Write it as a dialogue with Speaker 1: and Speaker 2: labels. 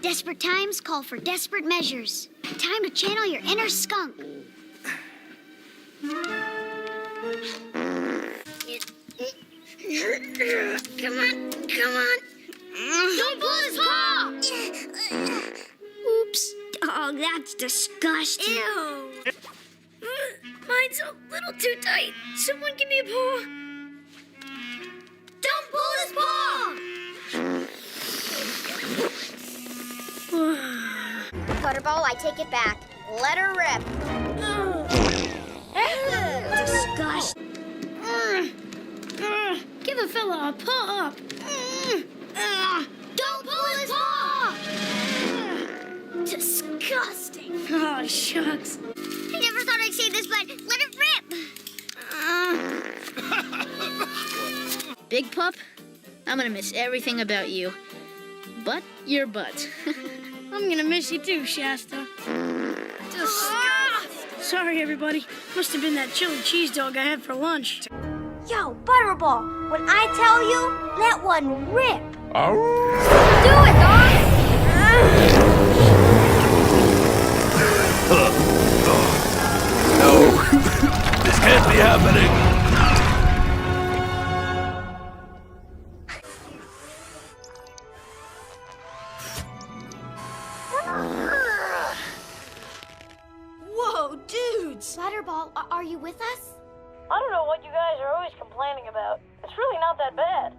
Speaker 1: Desperate times call for desperate measures. Time to channel your inner skunk. Come on, come on. Don't pull his paw! Oops. Oh, that's disgusting. Ew. Mine's a little too tight. Someone give me a paw. Don't pull his paw! Butterball, I take it back. Let her rip. Disgust.
Speaker 2: Give a fella a paw up.
Speaker 1: Don't pull his paw! Disgusting.
Speaker 2: Oh, shucks.
Speaker 1: I never thought I'd say this, but let it rip.
Speaker 2: Big Pup, I'm gonna miss everything about you. But your butt. I'm gonna miss you too, Shasta. Sorry, everybody. Must have been that chili cheese dog I had for lunch.
Speaker 1: Yo, Butterball, when I tell you, let one rip.
Speaker 3: Do it, dog!
Speaker 4: No, this can't be happening.
Speaker 1: Whoa, dudes! Butterball, are you with us?
Speaker 5: I don't know what you guys are always complaining about. It's really not that bad.